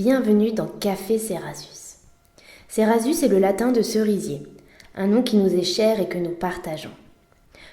bienvenue dans Café Cerasus. Cerasus est le latin de cerisier, un nom qui nous est cher et que nous partageons.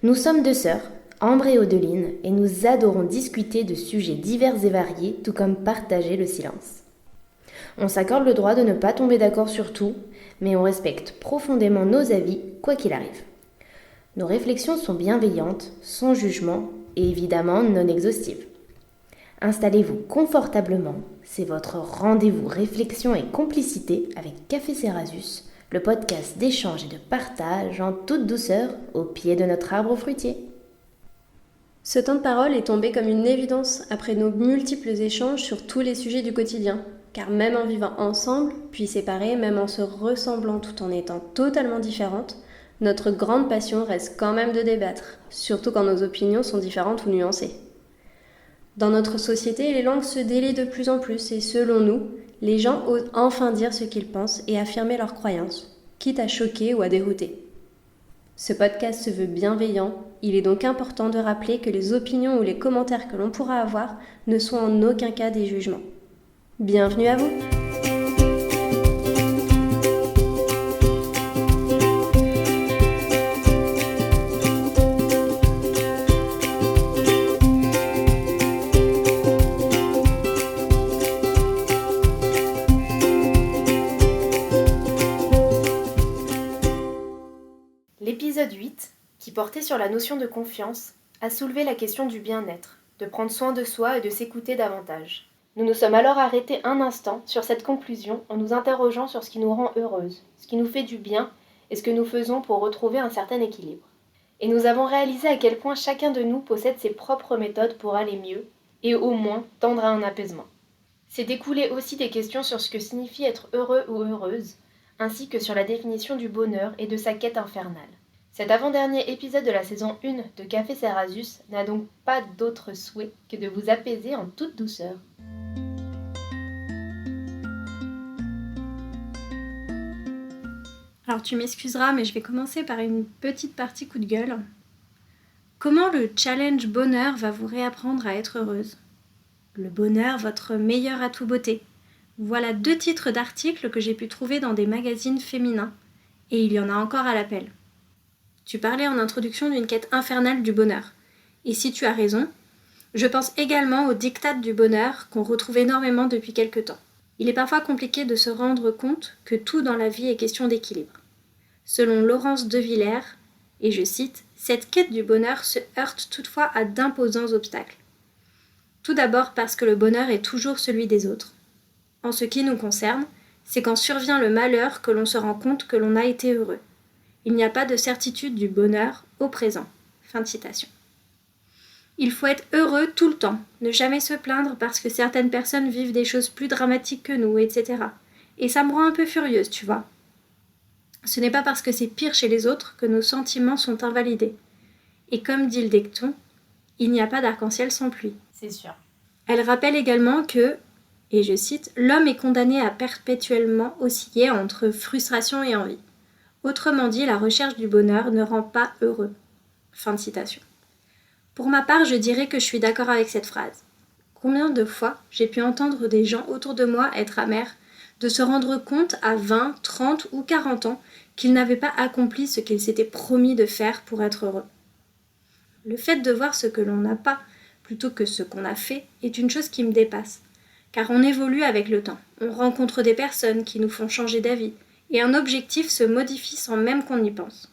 Nous sommes deux sœurs, Ambre et Odeline, et nous adorons discuter de sujets divers et variés, tout comme partager le silence. On s'accorde le droit de ne pas tomber d'accord sur tout, mais on respecte profondément nos avis, quoi qu'il arrive. Nos réflexions sont bienveillantes, sans jugement et évidemment non exhaustives. Installez-vous confortablement, c'est votre rendez-vous réflexion et complicité avec Café Cerasus, le podcast d'échange et de partage en toute douceur au pied de notre arbre fruitier. Ce temps de parole est tombé comme une évidence après nos multiples échanges sur tous les sujets du quotidien. Car même en vivant ensemble, puis séparés, même en se ressemblant tout en étant totalement différentes, notre grande passion reste quand même de débattre, surtout quand nos opinions sont différentes ou nuancées. Dans notre société, les langues se délient de plus en plus et selon nous, les gens osent enfin dire ce qu'ils pensent et affirmer leurs croyances, quitte à choquer ou à dérouter. Ce podcast se veut bienveillant, il est donc important de rappeler que les opinions ou les commentaires que l'on pourra avoir ne sont en aucun cas des jugements. Bienvenue à vous! L'épisode 8, qui portait sur la notion de confiance, a soulevé la question du bien-être, de prendre soin de soi et de s'écouter davantage. Nous nous sommes alors arrêtés un instant sur cette conclusion en nous interrogeant sur ce qui nous rend heureuses, ce qui nous fait du bien et ce que nous faisons pour retrouver un certain équilibre. Et nous avons réalisé à quel point chacun de nous possède ses propres méthodes pour aller mieux et au moins tendre à un apaisement. C'est découlé aussi des questions sur ce que signifie être heureux ou heureuse, ainsi que sur la définition du bonheur et de sa quête infernale. Cet avant-dernier épisode de la saison 1 de Café Cerasus n'a donc pas d'autre souhait que de vous apaiser en toute douceur. Alors tu m'excuseras, mais je vais commencer par une petite partie coup de gueule. Comment le challenge bonheur va vous réapprendre à être heureuse ? Le bonheur, votre meilleur atout beauté. Voilà 2 titres d'articles que j'ai pu trouver dans des magazines féminins. Et il y en a encore à l'appel. Tu parlais en introduction d'une quête infernale du bonheur. Et si tu as raison, je pense également au diktat du bonheur qu'on retrouve énormément depuis quelque temps. Il est parfois compliqué de se rendre compte que tout dans la vie est question d'équilibre. Selon Laurence de Villers, et je cite, « Cette quête du bonheur se heurte toutefois à d'imposants obstacles. Tout d'abord parce que le bonheur est toujours celui des autres. En ce qui nous concerne, c'est quand survient le malheur que l'on se rend compte que l'on a été heureux. Il n'y a pas de certitude du bonheur au présent. » Fin de citation. Il faut être heureux tout le temps, ne jamais se plaindre parce que certaines personnes vivent des choses plus dramatiques que nous, etc. Et ça me rend un peu furieuse, tu vois. Ce n'est pas parce que c'est pire chez les autres que nos sentiments sont invalidés. Et comme dit le dicton, il n'y a pas d'arc-en-ciel sans pluie. C'est sûr. Elle rappelle également que, et je cite, « L'homme est condamné à perpétuellement osciller entre frustration et envie. Autrement dit, la recherche du bonheur ne rend pas heureux. » Fin de citation. Pour ma part, je dirais que je suis d'accord avec cette phrase. Combien de fois j'ai pu entendre des gens autour de moi être amers, de se rendre compte à 20, 30 ou 40 ans qu'ils n'avaient pas accompli ce qu'ils s'étaient promis de faire pour être heureux. Le fait de voir ce que l'on n'a pas plutôt que ce qu'on a fait est une chose qui me dépasse, car on évolue avec le temps, on rencontre des personnes qui nous font changer d'avis, et un objectif se modifie sans même qu'on y pense.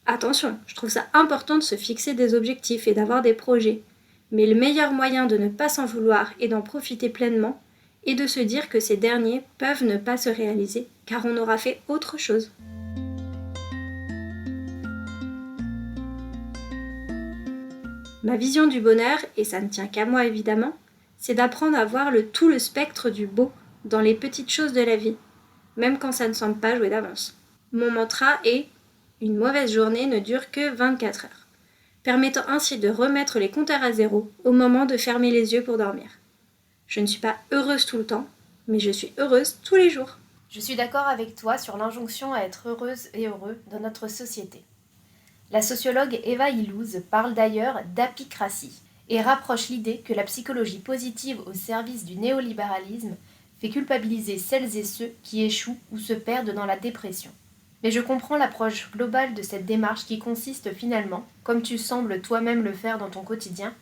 Attention, je trouve ça important de se fixer des objectifs et d'avoir des projets, mais le meilleur moyen de ne pas s'en vouloir et d'en profiter pleinement est de se dire que ces derniers peuvent ne pas se réaliser, car on aura fait autre chose. Ma vision du bonheur, et ça ne tient qu'à moi évidemment, c'est d'apprendre à voir tout le spectre du beau dans les petites choses de la vie, même quand ça ne semble pas jouer d'avance. Mon mantra est « Une mauvaise journée ne dure que 24 heures », permettant ainsi de remettre les compteurs à zéro au moment de fermer les yeux pour dormir. Je ne suis pas heureuse tout le temps, mais je suis heureuse tous les jours. Je suis d'accord avec toi sur l'injonction à être heureuse et heureux dans notre société. La sociologue Eva Illouz parle d'ailleurs d'apicratie et rapproche l'idée que la psychologie positive au service du néolibéralisme fait culpabiliser celles et ceux qui échouent ou se perdent dans la dépression. Mais je comprends l'approche globale de cette démarche qui consiste finalement, comme tu sembles toi-même le faire dans ton quotidien,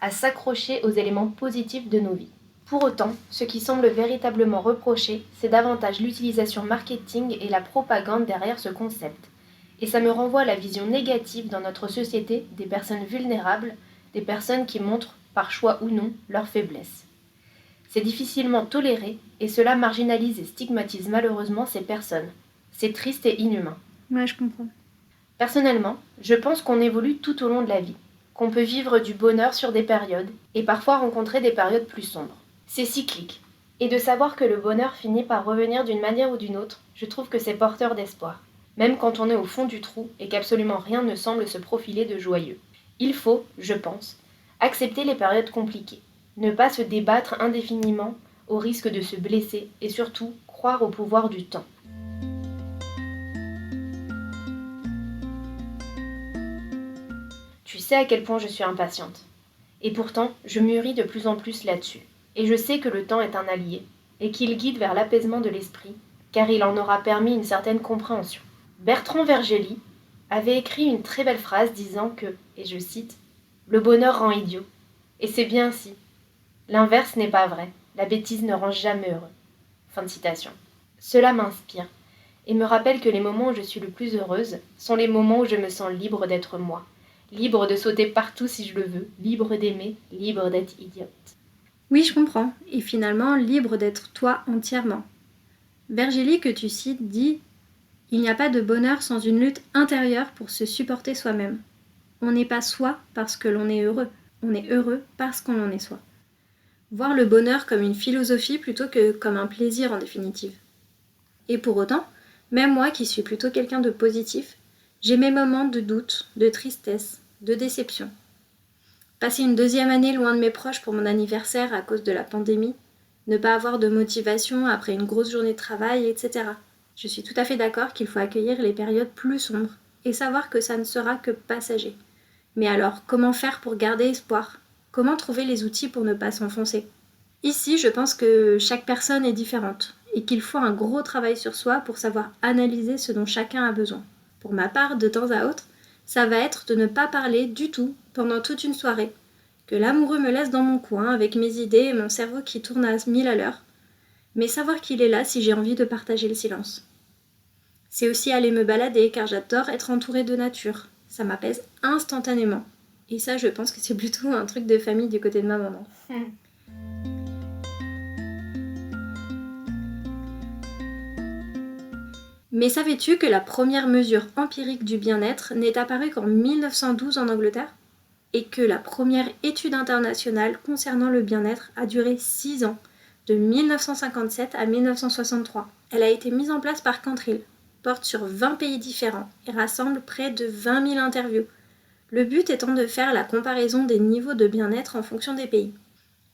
à s'accrocher aux éléments positifs de nos vies. Pour autant, ce qui semble véritablement reproché, c'est davantage l'utilisation marketing et la propagande derrière ce concept. Et ça me renvoie à la vision négative dans notre société des personnes vulnérables, des personnes qui montrent, par choix ou non, leurs faiblesses. C'est difficilement toléré et cela marginalise et stigmatise malheureusement ces personnes. C'est triste et inhumain. Ouais, je comprends. Personnellement, je pense qu'on évolue tout au long de la vie, qu'on peut vivre du bonheur sur des périodes et parfois rencontrer des périodes plus sombres. C'est cyclique. Et de savoir que le bonheur finit par revenir d'une manière ou d'une autre, je trouve que c'est porteur d'espoir, même quand on est au fond du trou et qu'absolument rien ne semble se profiler de joyeux. Il faut, je pense, accepter les périodes compliquées, ne pas se débattre indéfiniment au risque de se blesser et surtout croire au pouvoir du temps. Tu sais à quel point je suis impatiente. Et pourtant, je mûris de plus en plus là-dessus. Et je sais que le temps est un allié, et qu'il guide vers l'apaisement de l'esprit, car il en aura permis une certaine compréhension. Bertrand Vergely avait écrit une très belle phrase disant que, et je cite, « Le bonheur rend idiot. » Et c'est bien ainsi. L'inverse n'est pas vrai. La bêtise ne rend jamais heureux. Fin de citation. Cela m'inspire, et me rappelle que les moments où je suis le plus heureuse sont les moments où je me sens libre d'être moi. Libre de sauter partout si je le veux, libre d'aimer, libre d'être idiote. Oui, je comprends. Et finalement, libre d'être toi entièrement. Vergely, que tu cites, dit « Il n'y a pas de bonheur sans une lutte intérieure pour se supporter soi-même. On n'est pas soi parce que l'on est heureux. On est heureux parce qu'on en est soi. » Voir le bonheur comme une philosophie plutôt que comme un plaisir en définitive. Et pour autant, même moi qui suis plutôt quelqu'un de positif, j'ai mes moments de doute, de tristesse, de déception. Passer une deuxième année loin de mes proches pour mon anniversaire à cause de la pandémie, ne pas avoir de motivation après une grosse journée de travail, etc. Je suis tout à fait d'accord qu'il faut accueillir les périodes plus sombres et savoir que ça ne sera que passager. Mais alors, comment faire pour garder espoir ? Comment trouver les outils pour ne pas s'enfoncer ? Ici, je pense que chaque personne est différente et qu'il faut un gros travail sur soi pour savoir analyser ce dont chacun a besoin. Pour ma part, de temps à autre, ça va être de ne pas parler du tout pendant toute une soirée, que l'amoureux me laisse dans mon coin avec mes idées et mon cerveau qui tourne à 1000 à l'heure, mais savoir qu'il est là si j'ai envie de partager le silence. C'est aussi aller me balader car j'adore être entourée de nature, ça m'apaise instantanément. Et ça, je pense que c'est plutôt un truc de famille du côté de ma maman. Mais savais-tu que la première mesure empirique du bien-être n'est apparue qu'en 1912 en Angleterre ? Et que la première étude internationale concernant le bien-être a duré 6 ans, de 1957 à 1963. Elle a été mise en place par Cantrill, porte sur 20 pays différents et rassemble près de 20 000 interviews. Le but étant de faire la comparaison des niveaux de bien-être en fonction des pays.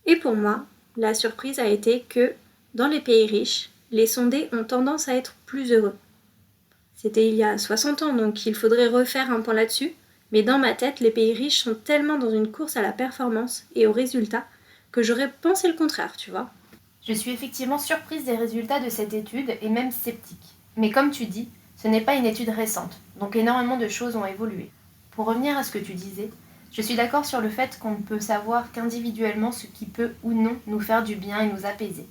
Et pour moi, la surprise a été que, dans les pays riches, les sondés ont tendance à être plus heureux. C'était il y a 60 ans, donc il faudrait refaire un point là-dessus, mais dans ma tête, les pays riches sont tellement dans une course à la performance et aux résultats que j'aurais pensé le contraire, tu vois. Je suis effectivement surprise des résultats de cette étude et même sceptique. Mais comme tu dis, ce n'est pas une étude récente, donc énormément de choses ont évolué. Pour revenir à ce que tu disais, je suis d'accord sur le fait qu'on ne peut savoir qu'individuellement ce qui peut ou non nous faire du bien et nous apaiser.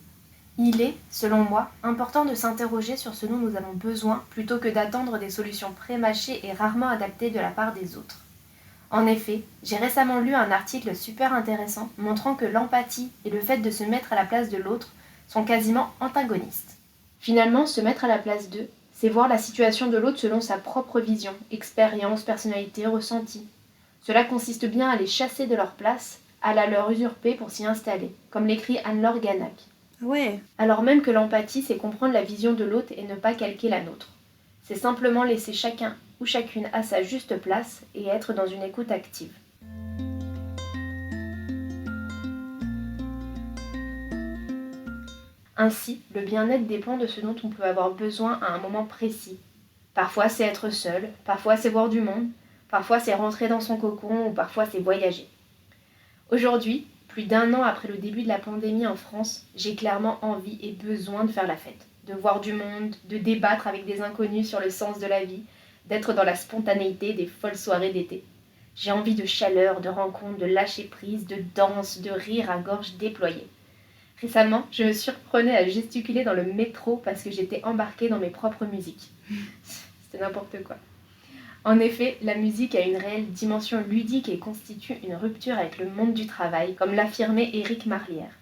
Il est, selon moi, important de s'interroger sur ce dont nous avons besoin plutôt que d'attendre des solutions pré-mâchées et rarement adaptées de la part des autres. En effet, j'ai récemment lu un article super intéressant montrant que l'empathie et le fait de se mettre à la place de l'autre sont quasiment antagonistes. Finalement, se mettre à la place d'eux, c'est voir la situation de l'autre selon sa propre vision, expérience, personnalité, ressenti. Cela consiste bien à les chasser de leur place, à la leur usurper pour s'y installer, comme l'écrit Anne-Laure Ganac. Ouais. Alors même que l'empathie, c'est comprendre la vision de l'autre et ne pas calquer la nôtre. C'est simplement laisser chacun ou chacune à sa juste place et être dans une écoute active. Ainsi, le bien-être dépend de ce dont on peut avoir besoin à un moment précis. Parfois c'est être seul, parfois c'est voir du monde, parfois c'est rentrer dans son cocon ou parfois c'est voyager. Aujourd'hui, Plus d'1 an après le début de la pandémie en France, j'ai clairement envie et besoin de faire la fête, de voir du monde, de débattre avec des inconnus sur le sens de la vie, d'être dans la spontanéité des folles soirées d'été. J'ai envie de chaleur, de rencontres, de lâcher prise, de danse, de rire à gorge déployée. Récemment, je me surprenais à gesticuler dans le métro parce que j'étais embarquée dans mes propres musiques. C'était n'importe quoi. En effet, la musique a une réelle dimension ludique et constitue une rupture avec le monde du travail, comme l'affirmait Éric Marlière.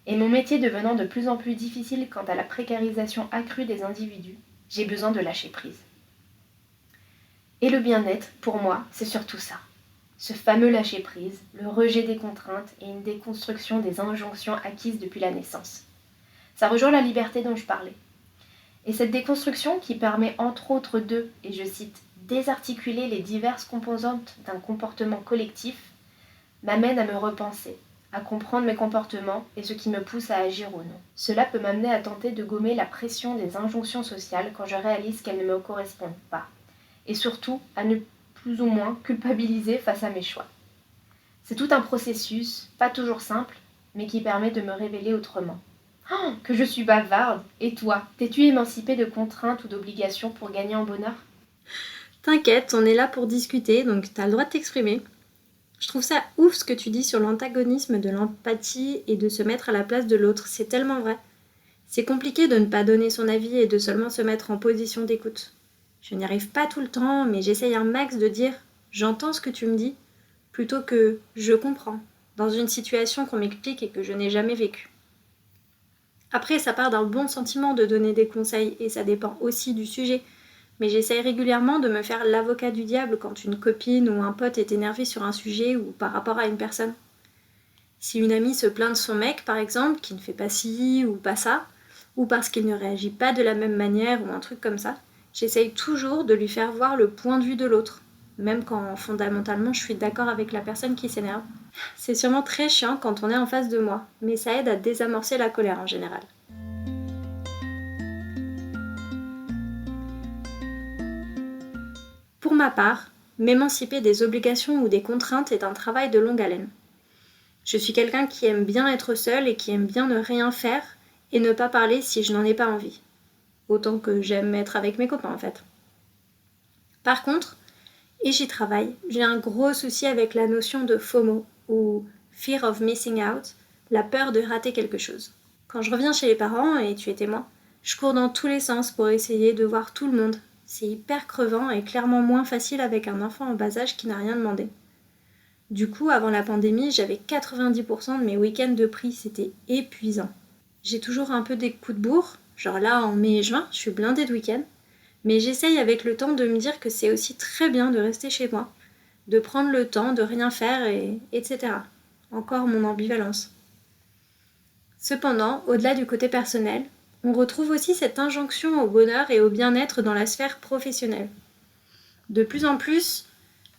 Et mon métier devenant de plus en plus difficile quant à la précarisation accrue des individus, j'ai besoin de lâcher prise. Et le bien-être, pour moi, c'est surtout ça. Ce fameux lâcher-prise, le rejet des contraintes et une déconstruction des injonctions acquises depuis la naissance. Ça rejoint la liberté dont je parlais. Et cette déconstruction qui permet entre autres de, et je cite, désarticuler les diverses composantes d'un comportement collectif, m'amène à me repenser, à comprendre mes comportements et ce qui me pousse à agir ou non. Cela peut m'amener à tenter de gommer la pression des injonctions sociales quand je réalise qu'elles ne me correspondent pas. Et surtout, à ne plus ou moins culpabiliser face à mes choix. C'est tout un processus, pas toujours simple, mais qui permet de me révéler autrement. Oh, que je suis bavarde! Et toi, t'es-tu émancipée de contraintes ou d'obligations pour gagner en bonheur? T'inquiète, on est là pour discuter, donc t'as le droit de t'exprimer. Je trouve ça ouf ce que tu dis sur l'antagonisme de l'empathie et de se mettre à la place de l'autre, c'est tellement vrai. C'est compliqué de ne pas donner son avis et de seulement se mettre en position d'écoute. Je n'y arrive pas tout le temps, mais j'essaye un max de dire « j'entends ce que tu me dis » plutôt que « je comprends » dans une situation qu'on m'explique et que je n'ai jamais vécue. Après, ça part d'un bon sentiment de donner des conseils et ça dépend aussi du sujet, mais j'essaye régulièrement de me faire l'avocat du diable quand une copine ou un pote est énervé sur un sujet ou par rapport à une personne. Si une amie se plaint de son mec, par exemple, qui ne fait pas ci ou pas ça, ou parce qu'il ne réagit pas de la même manière ou un truc comme ça, j'essaye toujours de lui faire voir le point de vue de l'autre, même quand fondamentalement je suis d'accord avec la personne qui s'énerve. C'est sûrement très chiant quand on est en face de moi, mais ça aide à désamorcer la colère en général. Pour ma part, m'émanciper des obligations ou des contraintes est un travail de longue haleine. Je suis quelqu'un qui aime bien être seul et qui aime bien ne rien faire et ne pas parler si je n'en ai pas envie. Autant que j'aime être avec mes copains en fait. Par contre, et j'y travaille, j'ai un gros souci avec la notion de FOMO ou Fear of Missing Out, la peur de rater quelque chose. Quand je reviens chez les parents, et tu es témoin, je cours dans tous les sens pour essayer de voir tout le monde. C'est hyper crevant et clairement moins facile avec un enfant en bas âge qui n'a rien demandé. Du coup, avant la pandémie, j'avais 90% de mes week-ends de pris, c'était épuisant. J'ai toujours un peu des coups de bourre, genre là en mai et juin, je suis blindée de week-ends, mais j'essaye avec le temps de me dire que c'est aussi très bien de rester chez moi, de prendre le temps de rien faire, etc. Encore mon ambivalence. Cependant, au-delà du côté personnel, on retrouve aussi cette injonction au bonheur et au bien-être dans la sphère professionnelle. De plus en plus,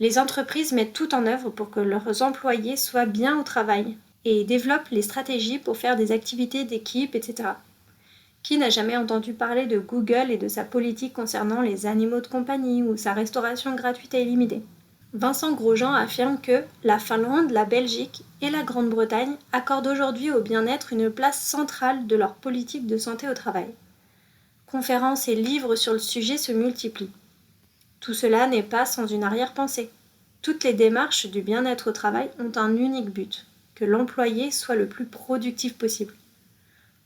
les entreprises mettent tout en œuvre pour que leurs employés soient bien au travail et développent les stratégies pour faire des activités d'équipe, etc. Qui n'a jamais entendu parler de Google et de sa politique concernant les animaux de compagnie ou sa restauration gratuite et illimitée? Vincent Grosjean affirme que la Finlande, la Belgique et la Grande-Bretagne accordent aujourd'hui au bien-être une place centrale de leur politique de santé au travail. Conférences et livres sur le sujet se multiplient. Tout cela n'est pas sans une arrière-pensée. Toutes les démarches du bien-être au travail ont un unique but, que l'employé soit le plus productif possible.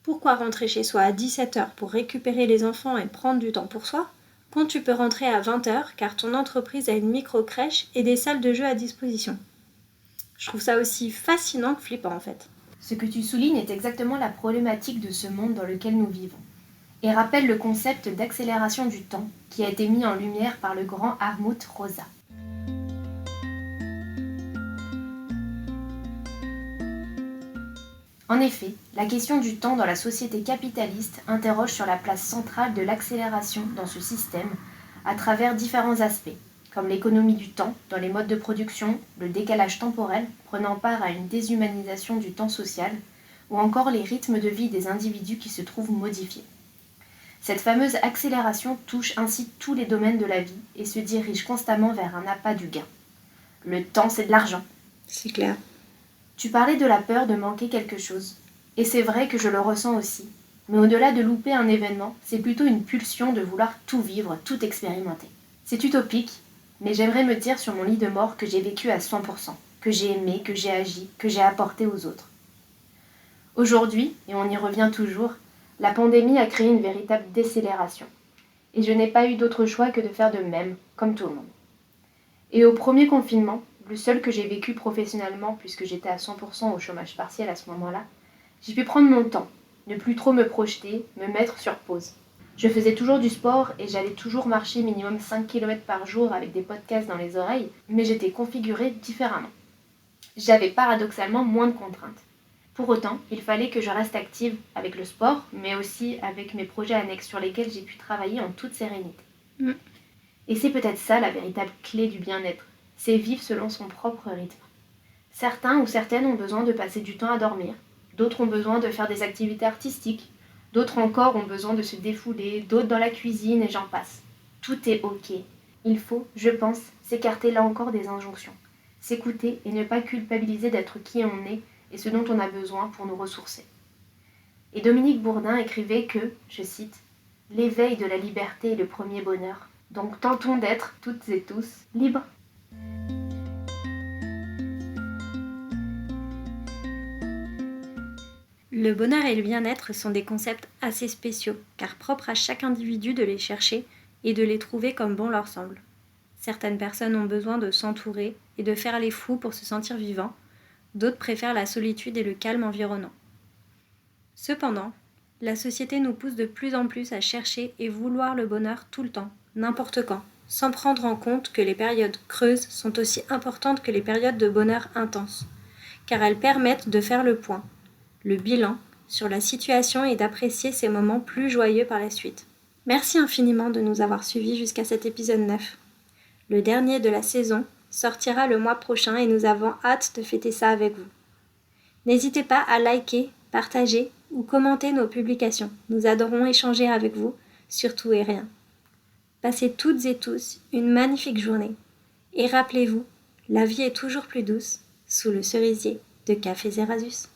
Pourquoi rentrer chez soi à 17h pour récupérer les enfants et prendre du temps pour soi, quand tu peux rentrer à 20h car ton entreprise a une micro-crèche et des salles de jeu à disposition? Je trouve ça aussi fascinant que flippant en fait. Ce que tu soulignes est exactement la problématique de ce monde dans lequel nous vivons, et rappelle le concept d'accélération du temps qui a été mis en lumière par le grand Hartmut Rosa. En effet, la question du temps dans la société capitaliste interroge sur la place centrale de l'accélération dans ce système à travers différents aspects, comme l'économie du temps dans les modes de production, le décalage temporel prenant part à une déshumanisation du temps social, ou encore les rythmes de vie des individus qui se trouvent modifiés. Cette fameuse accélération touche ainsi tous les domaines de la vie et se dirige constamment vers un appât du gain. Le temps, c'est de l'argent. C'est clair. Tu parlais de la peur de manquer quelque chose. Et c'est vrai que je le ressens aussi. Mais au-delà de louper un événement, c'est plutôt une pulsion de vouloir tout vivre, tout expérimenter. C'est utopique, mais j'aimerais me dire sur mon lit de mort que j'ai vécu à 100%, que j'ai aimé, que j'ai agi, que j'ai apporté aux autres. Aujourd'hui, et on y revient toujours, la pandémie a créé une véritable décélération. Et je n'ai pas eu d'autre choix que de faire de même, comme tout le monde. Et au premier confinement, le seul que j'ai vécu professionnellement puisque j'étais à 100% au chômage partiel à ce moment-là, j'ai pu prendre mon temps, ne plus trop me projeter, me mettre sur pause. Je faisais toujours du sport et j'allais toujours marcher minimum 5 km par jour avec des podcasts dans les oreilles, mais j'étais configurée différemment. J'avais paradoxalement moins de contraintes. Pour autant, il fallait que je reste active avec le sport, mais aussi avec mes projets annexes sur lesquels j'ai pu travailler en toute sérénité. Et c'est peut-être ça la véritable clé du bien-être, c'est vivre selon son propre rythme. Certains ou certaines ont besoin de passer du temps à dormir, d'autres ont besoin de faire des activités artistiques, d'autres encore ont besoin de se défouler, d'autres dans la cuisine et j'en passe. Tout est ok. Il faut, je pense, s'écarter là encore des injonctions, s'écouter et ne pas culpabiliser d'être qui on est et ce dont on a besoin pour nous ressourcer. Et Dominique Bourdin écrivait que, je cite, « L'éveil de la liberté est le premier bonheur. Donc tentons d'être, toutes et tous, libres. » Le bonheur et le bien-être sont des concepts assez spéciaux, car propres à chaque individu de les chercher et de les trouver comme bon leur semble. Certaines personnes ont besoin de s'entourer et de faire les fous pour se sentir vivants, d'autres préfèrent la solitude et le calme environnant. Cependant, la société nous pousse de plus en plus à chercher et vouloir le bonheur tout le temps, n'importe quand, sans prendre en compte que les périodes creuses sont aussi importantes que les périodes de bonheur intense, car elles permettent de faire le point, le bilan sur la situation et d'apprécier ces moments plus joyeux par la suite. Merci infiniment de nous avoir suivis jusqu'à cet épisode 9. Le dernier de la saison sortira le mois prochain et nous avons hâte de fêter ça avec vous. N'hésitez pas à liker, partager ou commenter nos publications. Nous adorons échanger avec vous sur tout et rien. Passez toutes et tous une magnifique journée. Et rappelez-vous, la vie est toujours plus douce sous le cerisier de Café Zerasus.